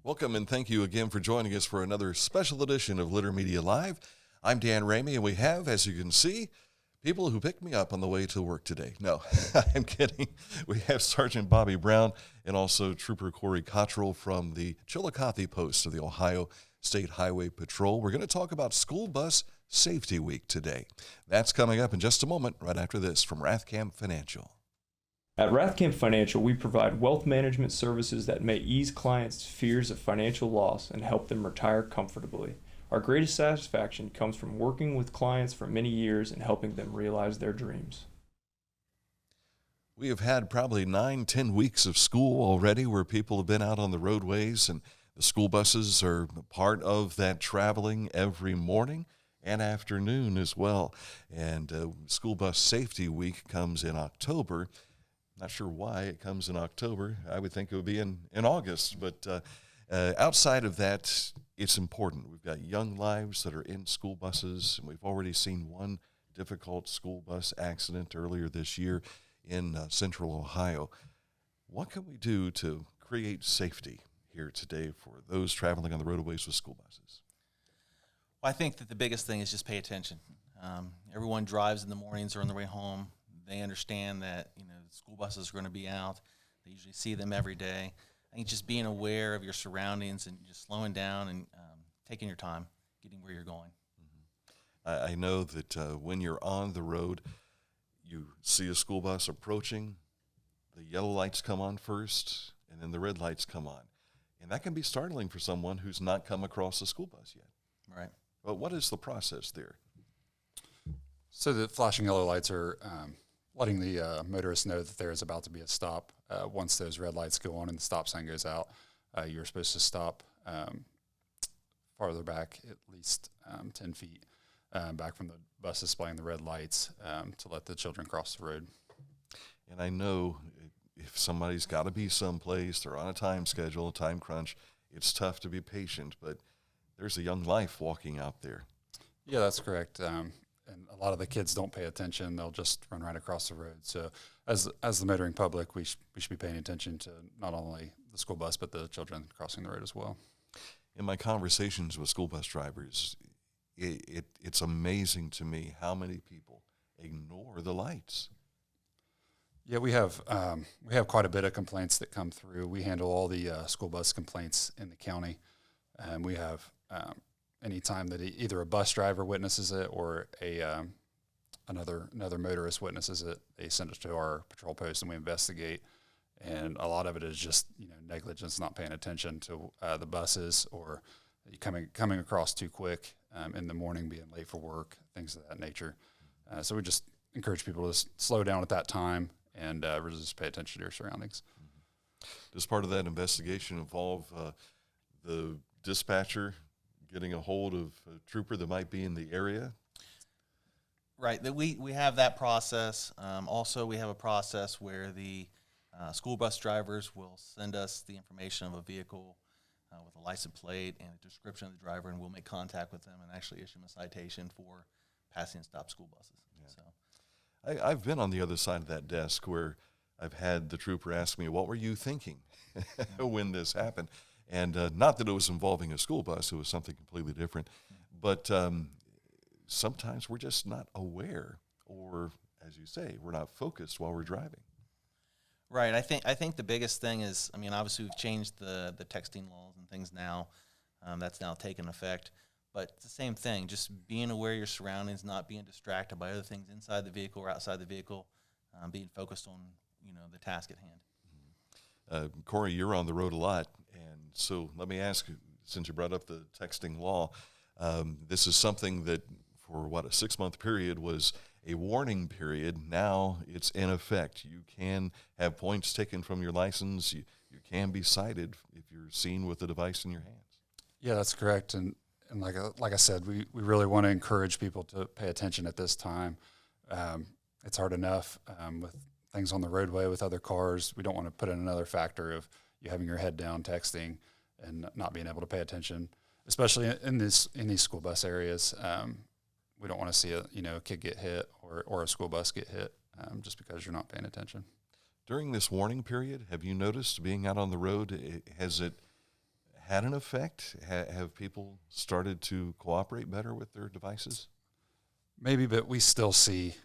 Welcome and thank you again for joining us for another special edition of Litter Media Live. I'm Dan Ramey, and we have, as you can see, people who picked me up on the way to work today. No, I'm kidding. We have Sergeant Bobby Brown and also Trooper Corey Cottrill from the Chillicothe Post of the Ohio State Highway Patrol. We're going to talk about School Bus Safety Week today. That's coming up in just a moment, right after this from Rathcamp Financial. At Rathcamp Financial, we provide wealth management services that may ease clients' fears of financial loss and help them retire comfortably. Our greatest satisfaction comes from working with clients for many years and helping them realize their dreams. We have had probably 9-10 weeks of school already where people have been out on the roadways, and the school buses are part of that traveling every morning and afternoon as well. And School Bus Safety Week comes in October. Not sure why it comes in October. I would think it would be in August, but outside of that, it's important. We've got young lives that are in school buses, and we've already seen one difficult school bus accident earlier this year in central Ohio. What can we do to create safety here today for those traveling on the roadways with school buses? Well, I think that the biggest thing is just pay attention. Everyone drives in the mornings or on their way home. They understand that, school buses are going to be out. They usually see them every day. I think just being aware of your surroundings and just slowing down and taking your time, getting where you're going. Mm-hmm. I know that when you're on the road, you see a school bus approaching, the yellow lights come on first, and then the red lights come on. And that can be startling for someone who's not come across a school bus yet. Right. But what is the process there? So the flashing yellow lights are letting the motorist know that there is about to be a stop. Once those red lights go on and the stop sign goes out, you're supposed to stop farther back, at least 10 feet back from the bus displaying the red lights to let the children cross the road. And I know if somebody's got to be someplace, they're on a time schedule, a time crunch, it's tough to be patient, but there's a young life walking out there. Yeah, that's correct. And a lot of the kids don't pay attention. They'll just run right across the road. So as the motoring public, we should be paying attention to not only the school bus, but the children crossing the road as well. In my conversations with school bus drivers, it's amazing to me how many people ignore the lights. Yeah, we have quite a bit of complaints that come through. We handle all the school bus complaints in the county, and we have anytime that either a bus driver witnesses it or another motorist witnesses it, they send it to our patrol post and we investigate. And a lot of it is just negligence, not paying attention to the buses, or coming across too quick in the morning, being late for work, things of that nature. So we just encourage people to slow down at that time and really just pay attention to your surroundings. Mm-hmm. Does part of that investigation involve the dispatcher getting a hold of a trooper that might be in the area? Right. We have that process. Also, we have a process where the school bus drivers will send us the information of a vehicle with a license plate and a description of the driver, and we'll make contact with them and actually issue them a citation for passing and stop school buses. Yeah. So, I've been on the other side of that desk where I've had the trooper ask me, what were you thinking when this happened? And not that it was involving a school bus, it was something completely different. But sometimes we're just not aware, or, as you say, we're not focused while we're driving. Right. I think the biggest thing is, obviously we've changed the texting laws and things now. That's now taken effect. But it's the same thing, just being aware of your surroundings, not being distracted by other things inside the vehicle or outside the vehicle, being focused on, the task at hand. Corey, you're on the road a lot, and so let me ask you, since you brought up the texting law, this is something that for, a 6-month period was a warning period. Now it's in effect. You can have points taken from your license. You can be cited if you're seen with a device in your hands. Yeah, that's correct. And like I said, we really want to encourage people to pay attention at this time. It's hard enough with things on the roadway with other cars. We don't want to put in another factor of you having your head down texting and not being able to pay attention, especially in these school bus areas. We don't want to see a kid get hit or a school bus get hit just because you're not paying attention. During this warning period, have you noticed being out on the road, has it had an effect? Have people started to cooperate better with their devices? Maybe, but we still see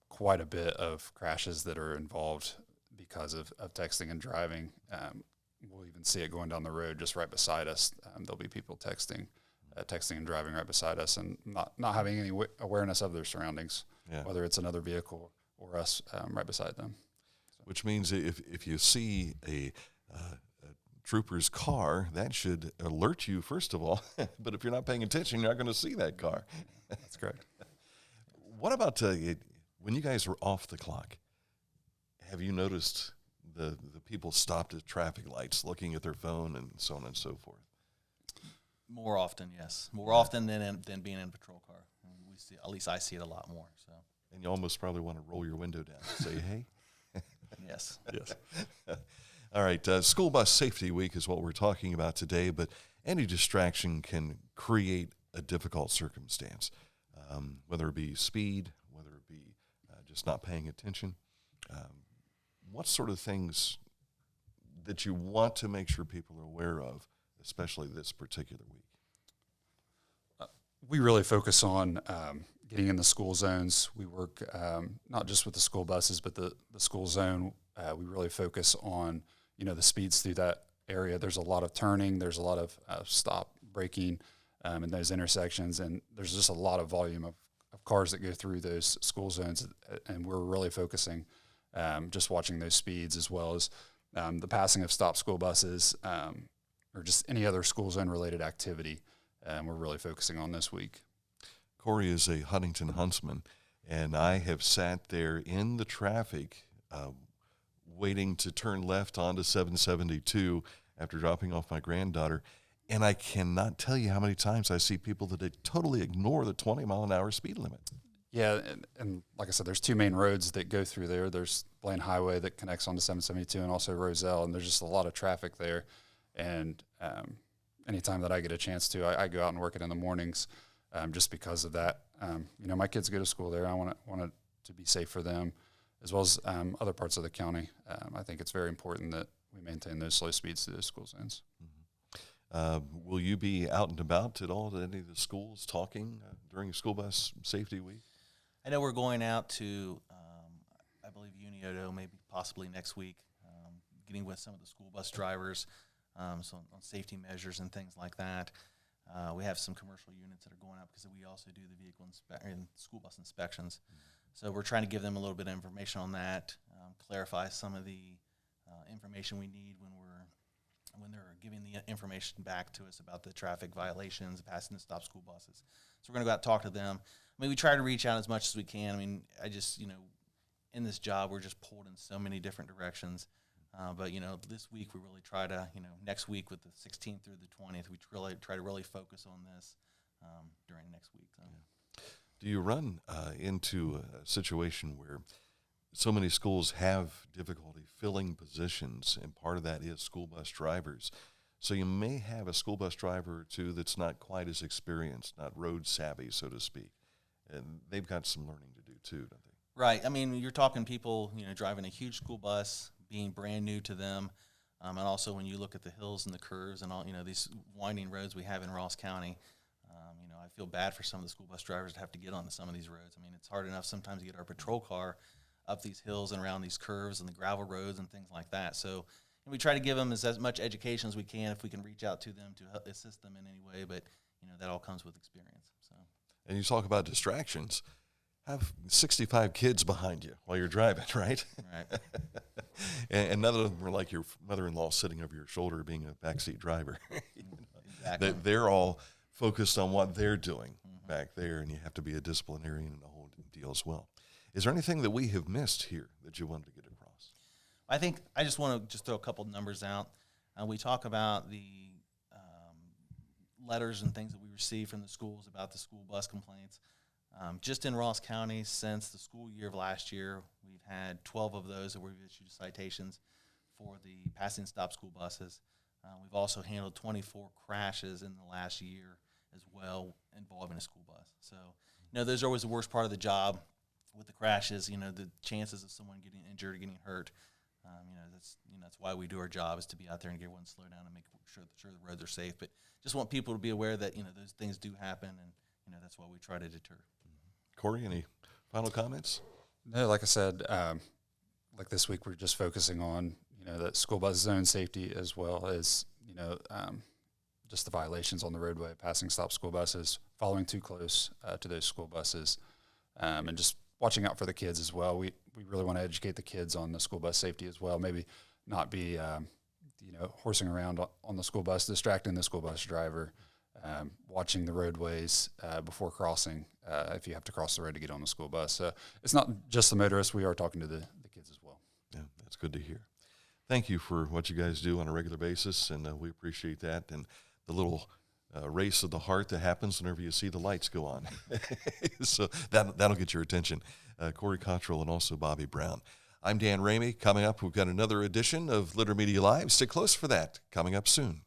quite a bit of crashes that are involved because of texting and driving. We'll even see it going down the road just right beside us. There'll be people texting and driving right beside us and not having any awareness of their surroundings, Yeah. whether it's another vehicle or us right beside them. Which means if you see a trooper's car, that should alert you, first of all. But if you're not paying attention, you're not going to see that car. That's correct. What about when you guys were off the clock? Have you noticed the people stopped at traffic lights looking at their phone and so on and so forth? More often, yes. More often than being in a patrol car. We see, at least I see it a lot more. So. And you almost probably want to roll your window down and say, hey. Yes. Yes. All right. School Bus Safety Week is what we're talking about today, but any distraction can create a difficult circumstance, whether it be speed, whether it be just not paying attention. What sort of things that you want to make sure people are aware of, especially this particular week? We really focus on getting in the school zones. We work not just with the school buses, but the school zone. We really focus on, the speeds through that area. There's a lot of turning. There's a lot of stop braking in those intersections, and there's just a lot of volume of cars that go through those school zones, and we're really focusing just watching those speeds as well as the passing of stop school buses or just any other school zone related activity. We're really focusing on this week. Corey is a Huntington huntsman, and I have sat there in the traffic waiting to turn left onto 772 after dropping off my granddaughter, and I cannot tell you how many times I see people that they totally ignore the 20-mile-an-hour speed limit. Yeah, and like I said, there's two main roads that go through there. There's Blaine Highway that connects onto 772 and also Roselle, and there's just a lot of traffic there. And anytime that I get a chance to, I go out and work it in the mornings just because of that. My kids go to school there. I want it to be safe for them as well as other parts of the county. I think it's very important that we maintain those slow speeds through those school zones. Will you be out and about at all at any of the schools talking during School Bus Safety Week? I know we're going out to, I believe, Unioto, maybe possibly next week, getting with some of the school bus drivers so on safety measures and things like that. We have some commercial units that are going out because we also do the vehicle and school bus inspections. So we're trying to give them a little bit of information on that, clarify some of the information we need when they're giving the information back to us about the traffic violations, passing the stop school buses. So we're going to go out and talk to them. I mean, we try to reach out as much as we can. I mean, I just, in this job, we're just pulled in so many different directions. But, this week we really try to, next week with the 16th through the 20th, we try to really focus on this during next week. So. Yeah. Do you run into a situation where so many schools have difficulty filling positions, and part of that is school bus drivers? So you may have a school bus driver or two that's not quite as experienced, not road savvy, so to speak. And they've got some learning to do too, don't they? Right. I mean, you're talking people, driving a huge school bus, being brand new to them. And also when you look at the hills and the curves and all, these winding roads we have in Ross County, I feel bad for some of the school bus drivers to have to get onto some of these roads. I mean, it's hard enough sometimes to get our patrol car up these hills and around these curves and the gravel roads and things like that. So we try to give them as much education as we can if we can reach out to them to help assist them in any way. But, that all comes with experience. So. And you talk about distractions. Have 65 kids behind you while you're driving, right? Right. and none of them are like your mother-in-law sitting over your shoulder being a backseat driver. Exactly. They're all focused on what they're doing back there, and you have to be a disciplinarian and the whole deal as well. Is there anything that we have missed here that you wanted to get across? I think I just want to throw a couple of numbers out. We talk about the letters and things that we receive from the schools about the school bus complaints. Just in Ross County, since the school year of last year, we've had 12 of those that we've issued citations for the passing stop school buses. We've also handled 24 crashes in the last year as well involving a school bus. So, those are always the worst part of the job with the crashes, the chances of someone getting injured or getting hurt. That's why we do our job, is to be out there and get everyone to slow down and make sure the roads are safe. But just want people to be aware that those things do happen, and that's why we try to deter. Corey, any final comments? No, like I said, like this week we're just focusing on that school bus zone safety, as well as just the violations on the roadway, passing stop school buses, following too close to those school buses, and just watching out for the kids as well. We really want to educate the kids on the school bus safety as well. Maybe not be horsing around on the school bus, distracting the school bus driver, watching the roadways before crossing if you have to cross the road to get on the school bus. So it's not just the motorists. We are talking to the kids as well. Yeah, that's good to hear. Thank you for what you guys do on a regular basis, and we appreciate that. And the little race of the heart that happens whenever you see the lights go on. So that'll get your attention. Corey Cottrill and also Bobby Brown. I'm Dan Ramey. Coming up, we've got another edition of Litter Media Live. Stick close for that. Coming up soon.